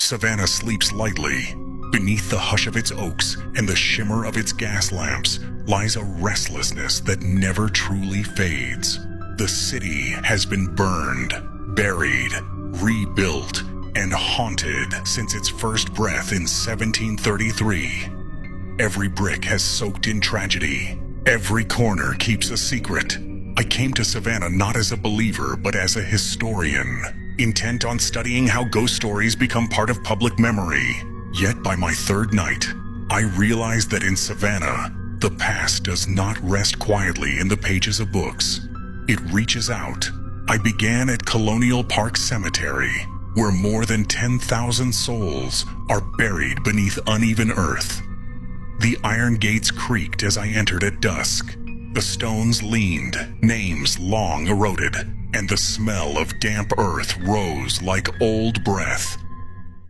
Savannah sleeps lightly. Beneath the hush of its oaks and the shimmer of its gas lamps lies a restlessness that never truly fades. The city has been burned, buried, rebuilt, and haunted since its first breath in 1733. Every brick has soaked in tragedy. Every corner keeps a secret. I came to Savannah not as a believer, but as a historian, intent on studying how ghost stories become part of public memory. Yet by my third night, I realized that in Savannah, the past does not rest quietly in the pages of books. It reaches out. I began at Colonial Park Cemetery, where more than 10,000 souls are buried beneath uneven earth. The iron gates creaked as I entered at dusk. The stones leaned, names long eroded, and the smell of damp earth rose like old breath.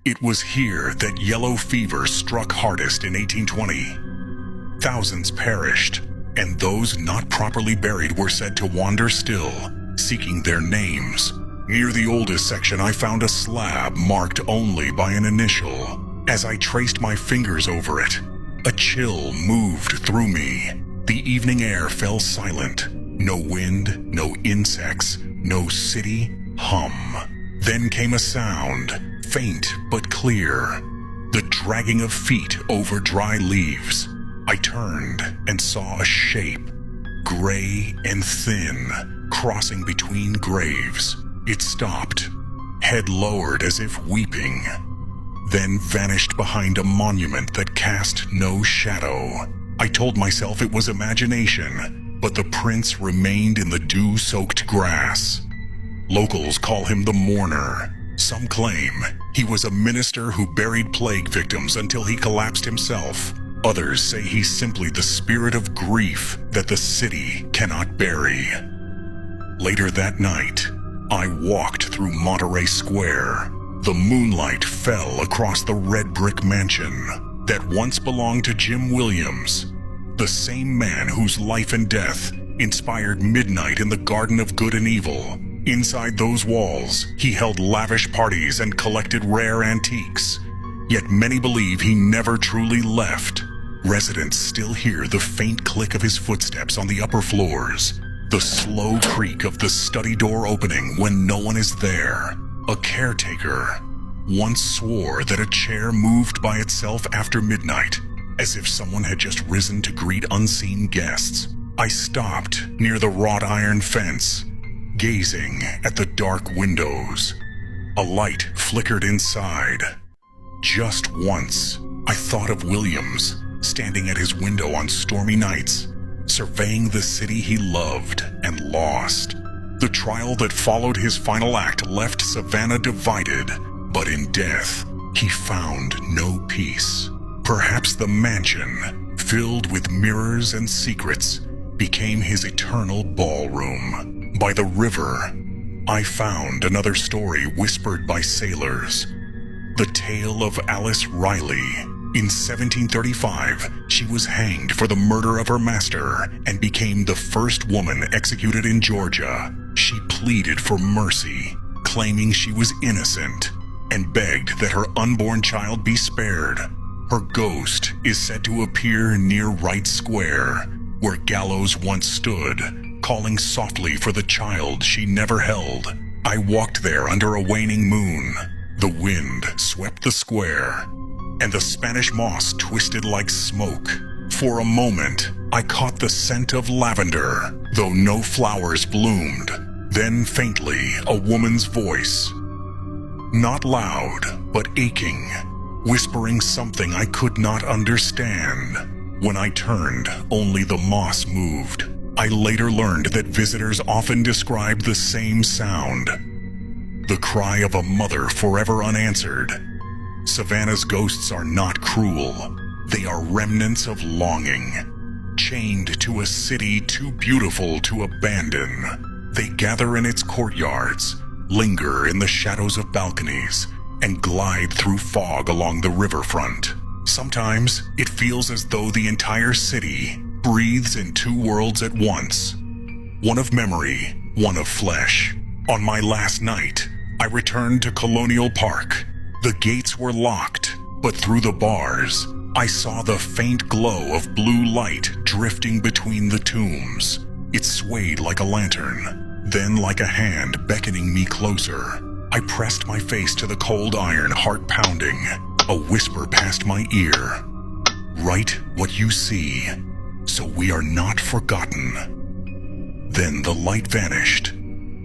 It was here that yellow fever struck hardest in 1820. Thousands perished, and those not properly buried were said to wander still, seeking their names. Near the oldest section, I found a slab marked only by an initial. As I traced my fingers over it, a chill moved through me. The evening air fell silent. No wind, no insects, no city hum. Then came a sound, faint but clear, the dragging of feet over dry leaves. I turned and saw a shape, gray and thin, crossing between graves. It stopped, head lowered as if weeping, then vanished behind a monument that cast no shadow. I told myself it was imagination, but the prince remained in the dew-soaked grass. Locals call him the Mourner. Some claim he was a minister who buried plague victims until he collapsed himself. Others say he's simply the spirit of grief that the city cannot bury. Later that night, I walked through Monterey Square. The moonlight fell across the red brick mansion that once belonged to Jim Williams, the same man whose life and death inspired Midnight in the Garden of Good and Evil. Inside those walls, he held lavish parties and collected rare antiques. Yet many believe he never truly left. Residents still hear the faint click of his footsteps on the upper floors, the slow creak of the study door opening when no one is there. A caretaker once swore that a chair moved by itself after midnight, as if someone had just risen to greet unseen guests. I stopped near the wrought iron fence, gazing at the dark windows. A light flickered inside. Just once, I thought of Williams, standing at his window on stormy nights, surveying the city he loved and lost. The trial that followed his final act left Savannah divided, but in death, he found no peace. Perhaps the mansion, filled with mirrors and secrets, became his eternal ballroom. By the river, I found another story whispered by sailors. The tale of Alice Riley. In 1735, she was hanged for the murder of her master and became the first woman executed in Georgia. She pleaded for mercy, claiming she was innocent, and begged that her unborn child be spared. Her ghost is said to appear near Wright Square, where gallows once stood, calling softly for the child she never held. I walked there under a waning moon. The wind swept the square, and the Spanish moss twisted like smoke. For a moment, I caught the scent of lavender, though no flowers bloomed. Then faintly, a woman's voice. Not loud, but aching, whispering something I could not understand. When I turned, only the moss moved. I later learned that visitors often described the same sound. The cry of a mother forever unanswered. Savannah's ghosts are not cruel. They are remnants of longing, chained to a city too beautiful to abandon. They gather in its courtyards, linger in the shadows of balconies, and glide through fog along the riverfront. Sometimes it feels as though the entire city breathes in two worlds at once. One of memory, one of flesh. On my last night, I returned to Colonial Park. The gates were locked, but through the bars, I saw the faint glow of blue light drifting between the tombs. It swayed like a lantern, then like a hand beckoning me closer. I pressed my face to the cold iron, heart pounding. A whisper passed my ear. Write what you see, so we are not forgotten. Then the light vanished.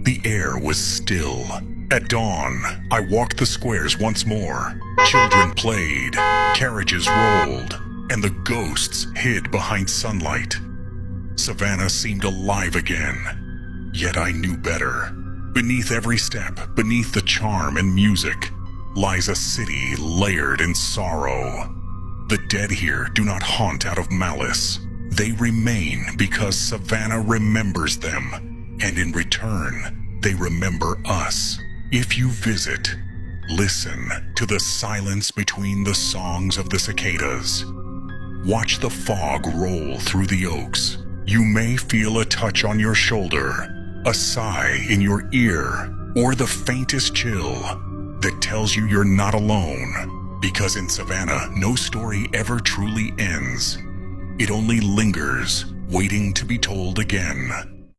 The air was still. At dawn, I walked the squares once more. Children played, carriages rolled, and the ghosts hid behind sunlight. Savannah seemed alive again, yet I knew better. Beneath every step, beneath the charm and music, lies a city layered in sorrow. The dead here do not haunt out of malice. They remain because Savannah remembers them, and in return, they remember us. If you visit, listen to the silence between the songs of the cicadas. Watch the fog roll through the oaks. You may feel a touch on your shoulder, a sigh in your ear, or the faintest chill that tells you you're not alone. Because in Savannah, no story ever truly ends. It only lingers, waiting to be told again.